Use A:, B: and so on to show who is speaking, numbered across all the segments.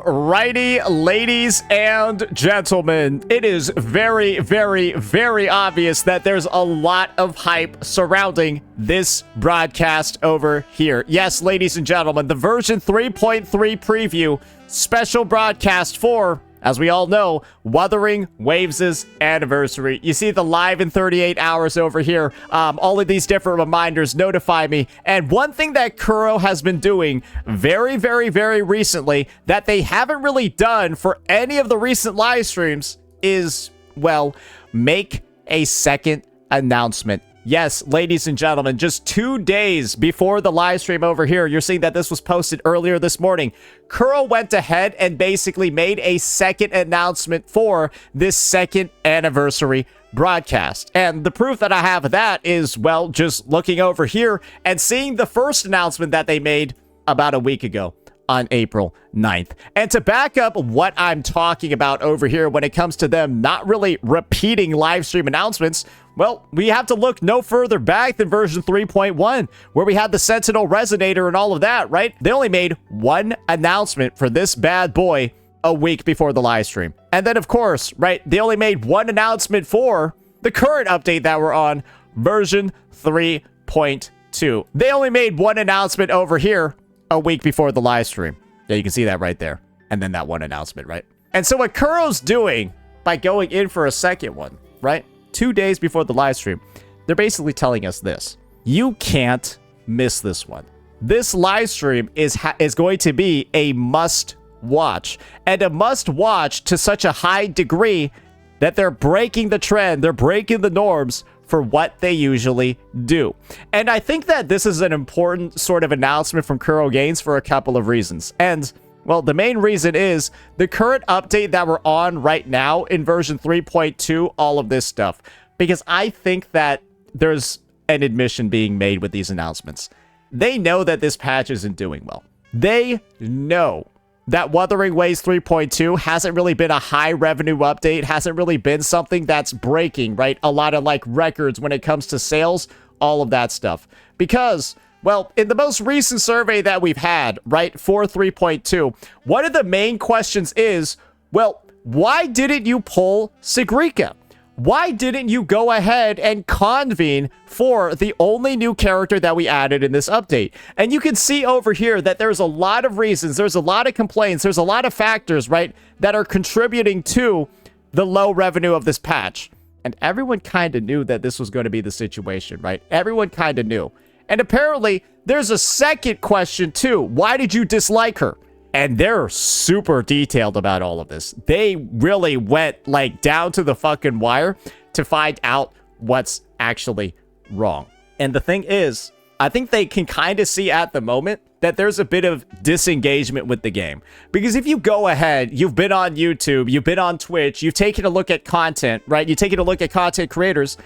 A: Alrighty, ladies and gentlemen, it is very, very, very obvious that there's a lot of hype surrounding this broadcast over here. Yes, ladies and gentlemen, the version 3.3 preview special broadcast for, as we all know, Wuthering Waves' anniversary. You see the live in 38 hours over here. All of these different reminders notify me. And one thing that Kuro has been doing very, very, very recently that they haven't really done for any of the recent live streams is, well, make a second announcement. Yes, ladies and gentlemen, just 2 days before the live stream over here, you're seeing that this was posted earlier this morning. Kuro went ahead and basically made a second announcement for this second anniversary broadcast. And the proof that I have of that is, well, just looking over here and seeing the first announcement that they made about a week ago on April 9th. And to back up what I'm talking about over here when it comes to them not really repeating live stream announcements, well, we have to look no further back than version 3.1, where we had the Sentinel Resonator and all of that, right? They only made one announcement for this bad boy a week before the live stream. And then, of course, right, they only made one announcement for the current update that we're on, version 3.2. They only made one announcement over here a week before the live stream. Yeah, you can see that right there. And then that one announcement, right? And so what Kuro's doing by going in for a second one, right? 2 days before the live stream, they're basically telling us this. You can't miss this one. This live stream is going to be a must watch, and a must watch to such a high degree that they're breaking the trend, they're breaking the norms for what they usually do. And I think that this is an important sort of announcement from Kuro Games for a couple of reasons. And well, the main reason is the current update that we're on right now in version 3.2, all of this stuff. Because I think that there's an admission being made with these announcements. They know that this patch isn't doing well. They know that Wuthering Waves 3.2 hasn't really been a high revenue update, hasn't really been something that's breaking, right? A lot of like records when it comes to sales, all of that stuff. Because, well, in the most recent survey that we've had, right, for 3.2, one of the main questions is, well, why didn't you pull Sigrika? Why didn't you go ahead and convene for the only new character that we added in this update? And you can see over here that there's a lot of reasons, there's a lot of complaints, there's a lot of factors, right, that are contributing to the low revenue of this patch. And everyone kind of knew that this was going to be the situation, right? Everyone kind of knew. And apparently, there's a second question too. Why did you dislike her? And they're super detailed about all of this. They really went like down to the fucking wire to find out what's actually wrong. And the thing is, I think they can kind of see at the moment that there's a bit of disengagement with the game. Because if you go ahead, you've been on YouTube, you've been on Twitch, you've taken a look at content, right? You've taken a look at content creators.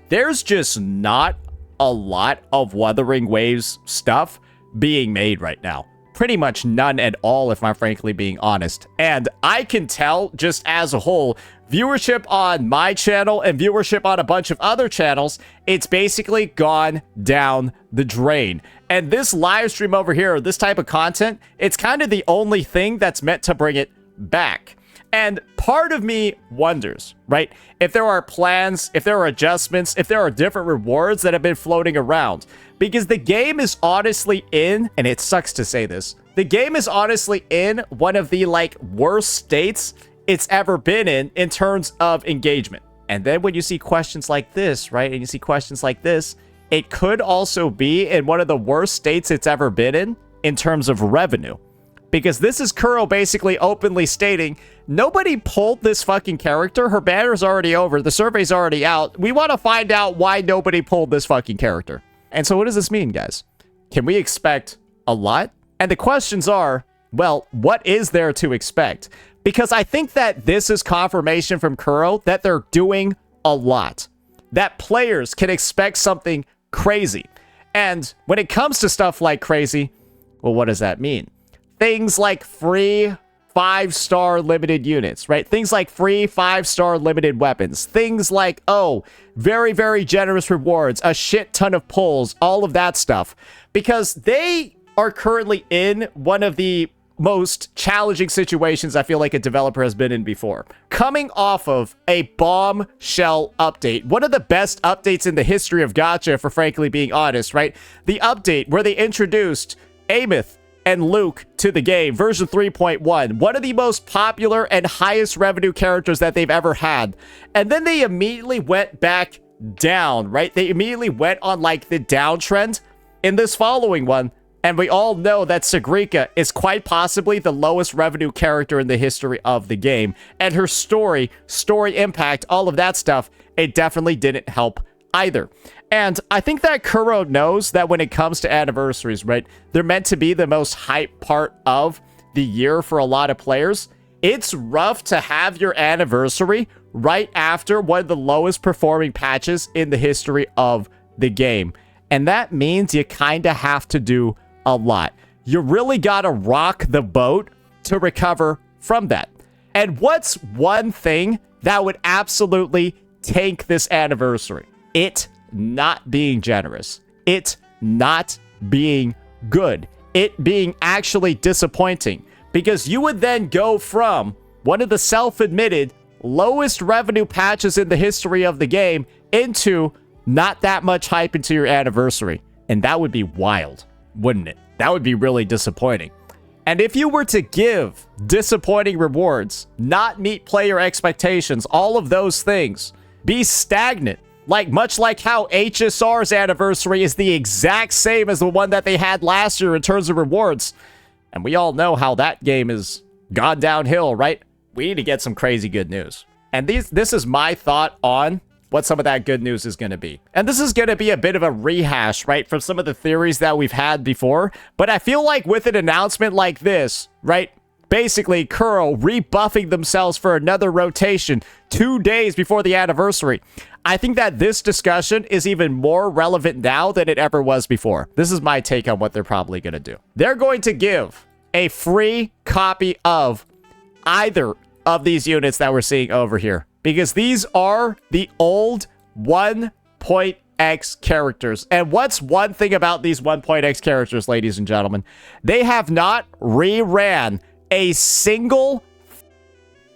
A: There's just not a lot of Wuthering Waves stuff being made right now. Pretty much none at all, if I'm frankly being honest. And I can tell, just as a whole, viewership on my channel and viewership on a bunch of other channels, it's basically gone down the drain. And this live stream over here, this type of content, it's kind of the only thing that's meant to bring it back. And part of me wonders, right, if there are plans, if there are adjustments, if there are different rewards that have been floating around. Because the game is honestly in, and it sucks to say this, the game is honestly in one of the, like, worst states it's ever been in terms of engagement. And then when you see questions like this, right, and you see questions like this, it could also be in one of the worst states it's ever been in terms of revenue. Because this is Kuro basically openly stating, nobody pulled this fucking character. Her banner's already over. The survey's already out. We want to find out why nobody pulled this fucking character. And so what does this mean, guys? Can we expect a lot? And the questions are, well, what is there to expect? Because I think that this is confirmation from Kuro that they're doing a lot. That players can expect something crazy. And when it comes to stuff like crazy, well, what does that mean? Things like free 5-star limited units, right? Things like free 5-star limited weapons. Things like, oh, very, very generous rewards, a shit ton of pulls, all of that stuff. Because they are currently in one of the most challenging situations I feel like a developer has been in before. Coming off of a bombshell update, one of the best updates in the history of gacha, for frankly being honest, right? The update where they introduced Amith and Luke to the game, version 3.1, one of the most popular and highest revenue characters that they've ever had. And then they immediately went back down, right? They immediately went on like the downtrend in this following one. And we all know that Sagrika is quite possibly the lowest revenue character in the history of the game. And her story impact, all of that stuff, it definitely didn't help either. And I think that Kuro knows that when it comes to anniversaries, right, they're meant to be the most hype part of the year for a lot of players. It's rough to have your anniversary right after one of the lowest performing patches in the history of the game. And that means you kind of have to do a lot. You really gotta rock the boat to recover from that. And what's one thing that would absolutely tank this anniversary? It not being generous. It not being good. It being actually disappointing. Because you would then go from one of the self-admitted lowest revenue patches in the history of the game into not that much hype into your anniversary. And that would be wild, wouldn't it? That would be really disappointing. And if you were to give disappointing rewards, not meet player expectations, all of those things, be stagnant, much like how HSR's anniversary is the exact same as the one that they had last year in terms of rewards. And we all know how that game has gone downhill, right? We need to get some crazy good news. And this is my thought on what some of that good news is going to be. And this is going to be a bit of a rehash, right, from some of the theories that we've had before. But I feel like with an announcement like this, right, basically Kuro rebuffing themselves for another rotation 2 days before the anniversary, I think that this discussion is even more relevant now than it ever was before. This is my take on what they're probably going to do. They're going to give a free copy of either of these units that we're seeing over here, because these are the old 1.x characters. And what's one thing about these 1.x characters, ladies and gentlemen? They have not reran a single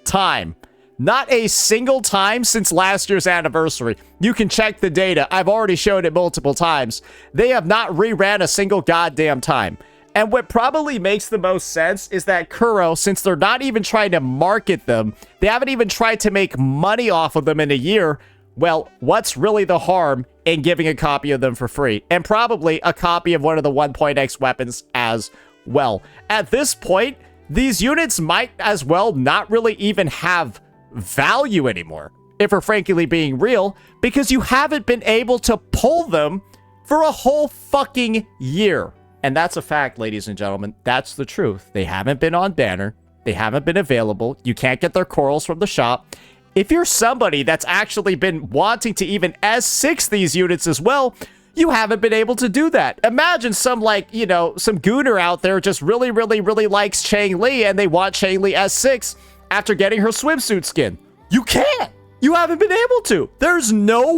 A: time. Not a single time since last year's anniversary. You can check the data. I've already shown it multiple times. They have not reran a single goddamn time. And what probably makes the most sense is that Kuro, since they're not even trying to market them, they haven't even tried to make money off of them in a year, well, what's really the harm in giving a copy of them for free? And probably a copy of one of the 1.x weapons as well. At this point, these units might as well not really even have value anymore, if we're frankly being real, because you haven't been able to pull them for a whole fucking year. And that's a fact, ladies and gentlemen. That's the truth. They haven't been on banner. They haven't been available. You can't get their corals from the shop. If you're somebody that's actually been wanting to even S6 these units as well, you haven't been able to do that. Imagine some, some gooner out there just really, really, really likes Chang Li and they want Chang Li S6 after getting her swimsuit skin. You can't. You haven't been able to. There's no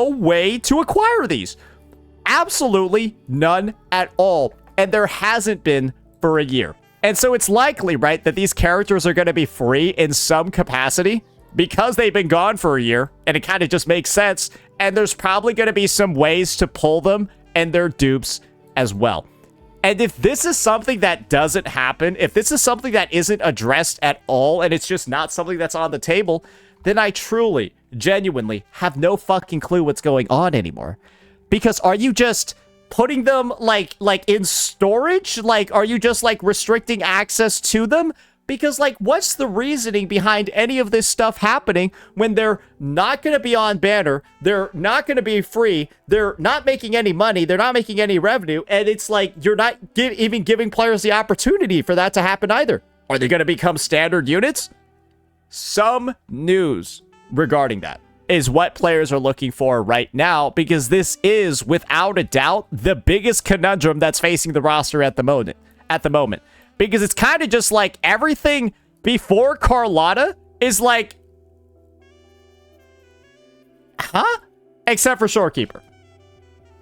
A: way to acquire these. Absolutely none at all. And there hasn't been for a year. And so it's likely, right, that these characters are going to be free in some capacity because they've been gone for a year. And it kind of just makes sense. And there's probably going to be some ways to pull them and their dupes as well. And if this is something that doesn't happen, if this is something that isn't addressed at all, and it's just not something that's on the table, then I truly, genuinely have no fucking clue what's going on anymore. Because are you just putting them like in storage? Are you just restricting access to them? Because what's the reasoning behind any of this stuff happening when they're not going to be on banner, they're not going to be free, they're not making any money, they're not making any revenue, and it's you're not even giving players the opportunity for that to happen either. Are they going to become standard units? Some news regarding that is what players are looking for right now, because this is, without a doubt, the biggest conundrum that's facing the roster at the moment. Because it's kind of just everything before Carlotta is huh? Except for Shorekeeper.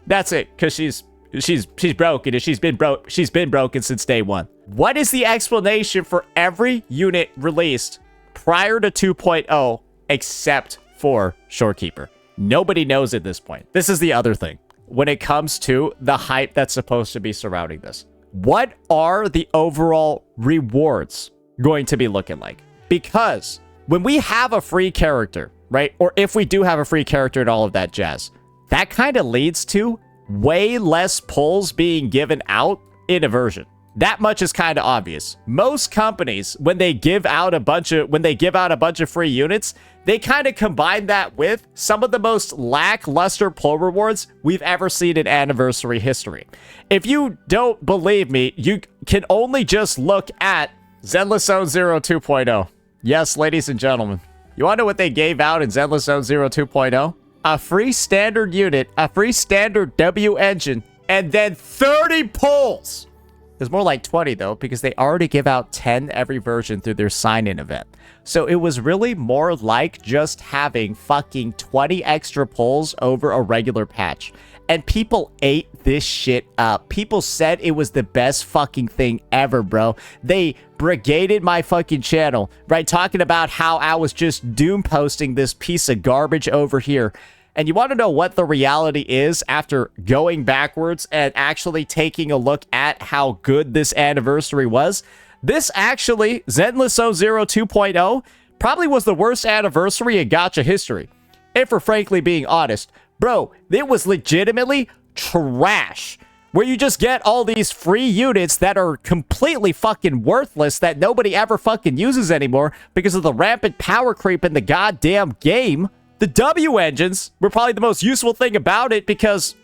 A: That's it, because she's she's broken, and she's been broken since day one. What is the explanation for every unit released prior to 2.0 except for Shorekeeper? Nobody knows at this point. This is the other thing. When it comes to the hype that's supposed to be surrounding this, what are the overall rewards going to be looking like? Because when we have a free character, right? Or if we do have a free character and all of that jazz, that kind of leads to way less pulls being given out in a version. That much is kind of obvious. Most companies, when they give out a bunch of free units, they kind of combine that with some of the most lackluster pull rewards we've ever seen in anniversary history. If you don't believe me, you can only just look at Zenless Zone Zero 2.0. Yes, ladies and gentlemen. You want to know what they gave out in Zenless Zone Zero 2.0? A free standard unit, a free standard W engine, and then 30 pulls! There's more like 20, though, because they already give out 10 every version through their sign-in event. So it was really more like just having fucking 20 extra pulls over a regular patch. And people ate this shit up. People said it was the best fucking thing ever, bro. They brigaded my fucking channel, right? Talking about how I was just doom posting this piece of garbage over here. And you want to know what the reality is after going backwards and actually taking a look at how good this anniversary was? This actually, Zenless Zone Zero 2.0, probably was the worst anniversary in gacha history. If we're frankly being honest, bro, it was legitimately trash. Where you just get all these free units that are completely fucking worthless that nobody ever fucking uses anymore because of the rampant power creep in the goddamn game. The W engines were probably the most useful thing about it because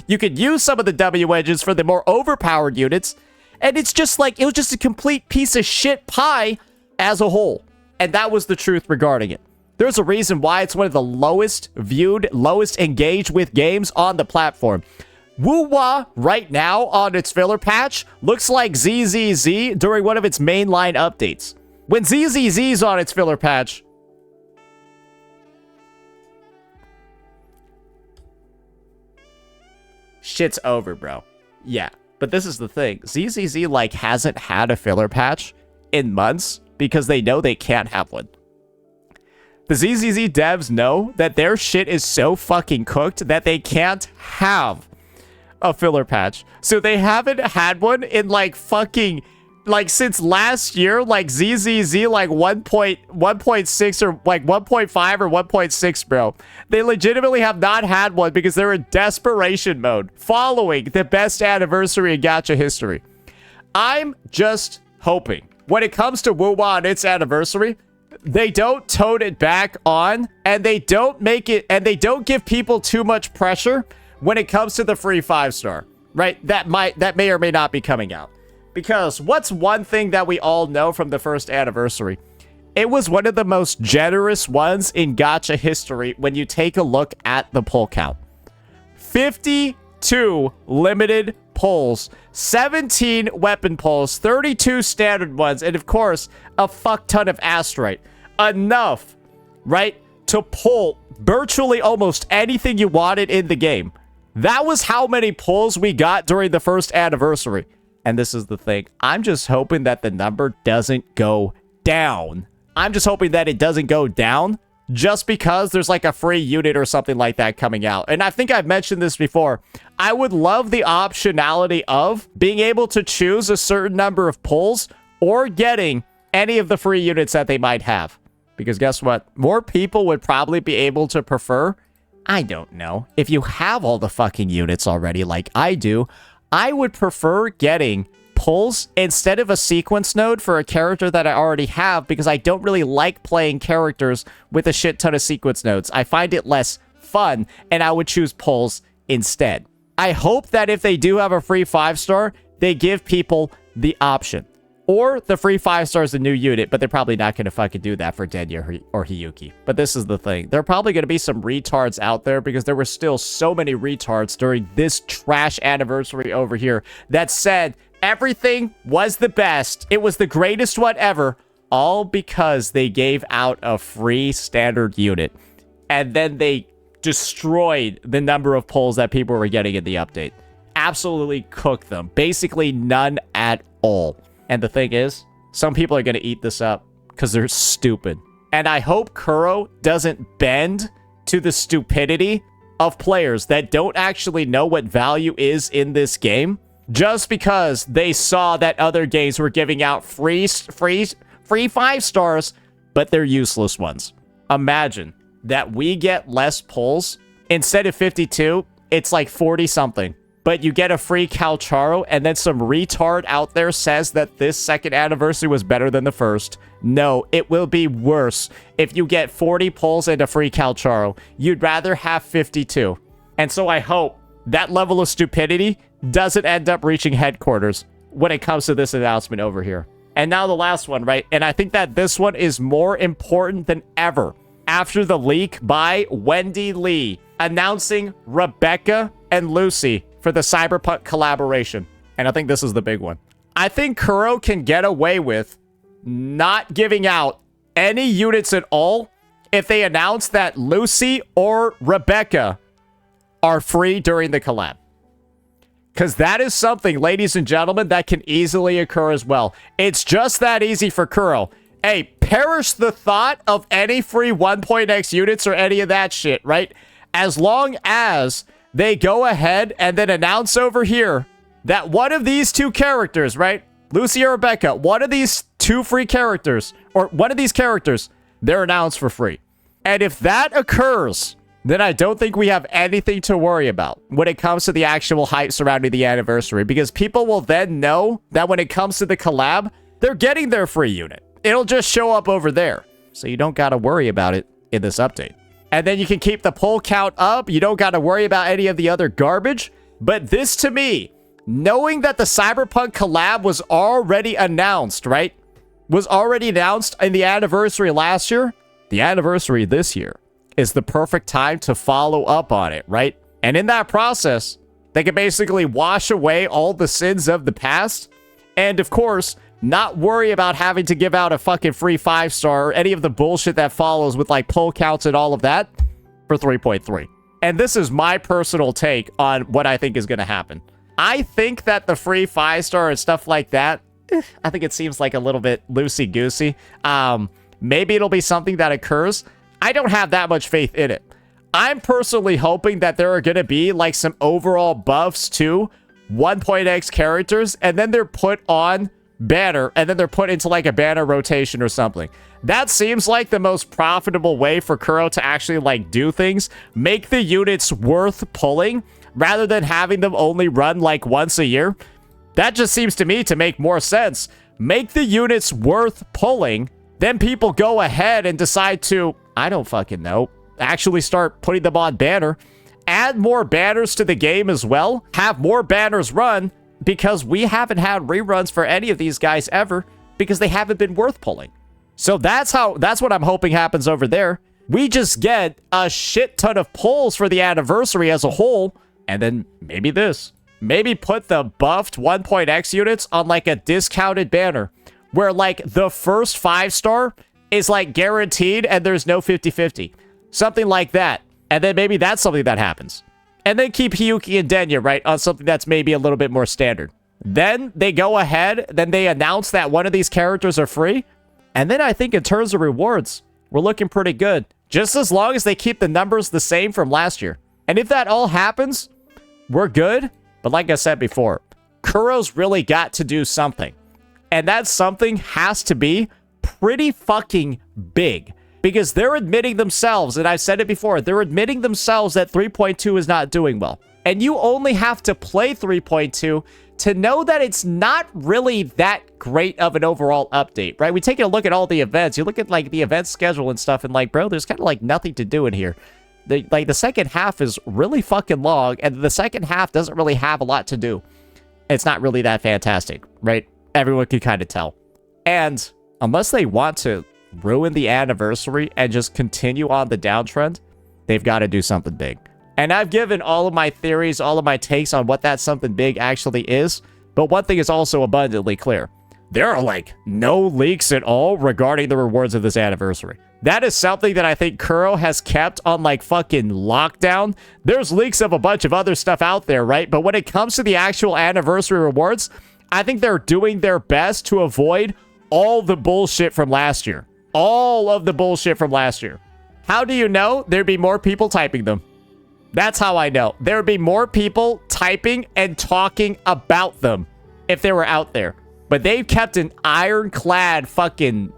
A: you could use some of the W engines for the more overpowered units. And it's just like, it was just a complete piece of shit pie as a whole. And that was the truth regarding it. There's a reason why it's one of the lowest viewed, lowest engaged with games on the platform. Woo-Wah right now on its filler patch looks like ZZZ during one of its mainline updates. When ZZZ's on its filler patch, shit's over, bro. Yeah, but this is the thing. ZZZ, like, hasn't had a filler patch in months because they know they can't have one. The ZZZ devs know that their shit is so fucking cooked that they can't have a filler patch. So they haven't had one in, like, fucking, like, since last year, like, ZZZ, like, 1.6 or, like, 1.5 or 1.6, bro. They legitimately have not had one because they're in desperation mode following the best anniversary in gacha history. I'm just hoping when it comes to Woo-Wah and its anniversary, they don't tone it back on, and they don't make it, and they don't give people too much pressure when it comes to the free 5-star, right? That may or may not be coming out. Because what's one thing that we all know from the first anniversary? It was one of the most generous ones in gacha history when you take a look at the pull count. 52 limited pulls, 17 weapon pulls, 32 standard ones, and of course, a fuck ton of asteroid. Enough, right, to pull virtually almost anything you wanted in the game. That was how many pulls we got during the first anniversary. And this is the thing. I'm just hoping that the number doesn't go down. I'm just hoping that it doesn't go down just because there's like a free unit or something like that coming out. And I think I've mentioned this before. I would love the optionality of being able to choose a certain number of pulls or getting any of the free units that they might have. Because guess what? More people would probably be able to prefer, I don't know, if you have all the fucking units already like I do, I would prefer getting pulls instead of a sequence node for a character that I already have because I don't really like playing characters with a shit ton of sequence nodes. I find it less fun, and I would choose pulls instead. I hope that if they do have a free 5-star, they give people the option. Or the free 5-star is a new unit, but they're probably not going to fucking do that for Denya or Hiyuki. But this is the thing. There are probably going to be some retards out there because there were still so many retards during this trash anniversary over here that said everything was the best. It was the greatest one ever. All because they gave out a free standard unit. And then they destroyed the number of pulls that people were getting in the update. absolutely cook them. Basically none at all. And the thing is, some people are going to eat this up because they're stupid. And I hope Kuro doesn't bend to the stupidity of players that don't actually know what value is in this game just because they saw that other games were giving out free 5 stars, but they're useless ones. Imagine that we get less pulls. Instead of 52, it's like 40 something. But you get a free Calcharo, and then some retard out there says that this second anniversary was better than the first. No, it will be worse if you get 40 pulls and a free Calcharo. You'd rather have 52. And so I hope that level of stupidity doesn't end up reaching headquarters when it comes to this announcement over here. And now the last one, right? And I think that this one is more important than ever after the leak by Wendy Lee announcing Rebecca and Lucy for the Cyberpunk collaboration. And I think this is the big one. I think Kuro can get away with not giving out any units at all if they announce that Lucy or Rebecca are free during the collab. Because that is something, ladies and gentlemen, that can easily occur as well. It's just that easy for Kuro. Hey, perish the thought of any free 1.x units or any of that shit, right? As long as they go ahead and then announce over here that one of these two characters, right? Lucy or Rebecca, one of these two free characters, or one of these characters, they're announced for free. And if that occurs, then I don't think we have anything to worry about when it comes to the actual hype surrounding the anniversary, because people will then know that when it comes to the collab, they're getting their free unit. It'll just show up over there. So you don't got to worry about it in this update. And then you can keep the pull count up. You don't got to worry about any of the other garbage. But this, to me, knowing that the Cyberpunk collab was already announced, right? Was already announced in the anniversary last year. The anniversary this year is the perfect time to follow up on it, right? And in that process, they can basically wash away all the sins of the past. And of course, not worry about having to give out a fucking free 5-star or any of the bullshit that follows with like pull counts and all of that for 3.3. And this is my personal take on what I think is going to happen. I think that the free 5-star and stuff like that, I think it seems like a little bit loosey-goosey. Maybe it'll be something that occurs. I don't have that much faith in it. I'm personally hoping that there are going to be like some overall buffs to 1.x characters, and then they're put on banner, and then they're put into like a banner rotation or something. That seems like the most profitable way for Kuro to actually like do things. Make the units worth pulling rather than having them only run like once a year. That just seems to me to make more sense. Make the units worth pulling, then people go ahead and decide to, I don't fucking know, actually start putting them on banner. Add more banners to the game as well. Have more banners run, because we haven't had reruns for any of these guys ever because they haven't been worth pulling. So that's what I'm hoping happens over there. We just get a shit ton of pulls for the anniversary as a whole, and then maybe this. Maybe put the buffed 1.x units on like a discounted banner where like the first 5-star is like guaranteed and there's no 50-50. Something like that. And then maybe that's something that happens. And then keep Hiyuki and Denya, right, on something that's maybe a little bit more standard. Then they go ahead, then they announce that one of these characters are free. And then I think in terms of rewards, we're looking pretty good. Just as long as they keep the numbers the same from last year. And if that all happens, we're good. But like I said before, Kuro's really got to do something. And that something has to be pretty fucking big. Because they're admitting themselves, and I've said it before, they're admitting themselves that 3.2 is not doing well. And you only have to play 3.2 to know that it's not really that great of an overall update, right? We take a look at all the events. You look at, like, the event schedule and stuff, and, like, bro, there's kind of, like, nothing to do in here. The second half is really fucking long, and the second half doesn't really have a lot to do. It's not really that fantastic, right? Everyone can kind of tell. And unless they want to ruin the anniversary and just continue on the downtrend, they've got to do something big. And I've given all of my theories, all of my takes on what that something big actually is, but one thing is also abundantly clear. There are like no leaks at all regarding the rewards of this anniversary. That is something that I think Kuro has kept on like fucking lockdown. There's leaks of a bunch of other stuff out there, right? But when it comes to the actual anniversary rewards, I think they're doing their best to avoid all the bullshit from last year. All of the bullshit from last year. How do you know? There'd be more people typing them. That's how I know. There would be more people typing and talking about them if they were out there. But they've kept an ironclad fucking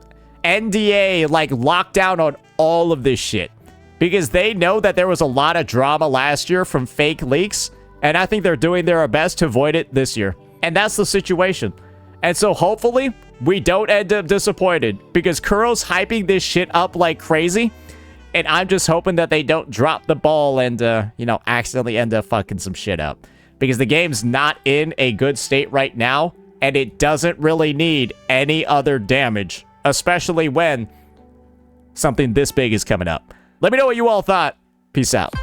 A: NDA, like, lockdown on all of this shit. Because they know that there was a lot of drama last year from fake leaks. And I think they're doing their best to avoid it this year. And that's the situation. And so hopefully we don't end up disappointed. Because Kuro's hyping this shit up like crazy. And I'm just hoping that they don't drop the ball and, you know, accidentally end up fucking some shit up. Because the game's not in a good state right now. And it doesn't really need any other damage. Especially when something this big is coming up. Let me know what you all thought. Peace out.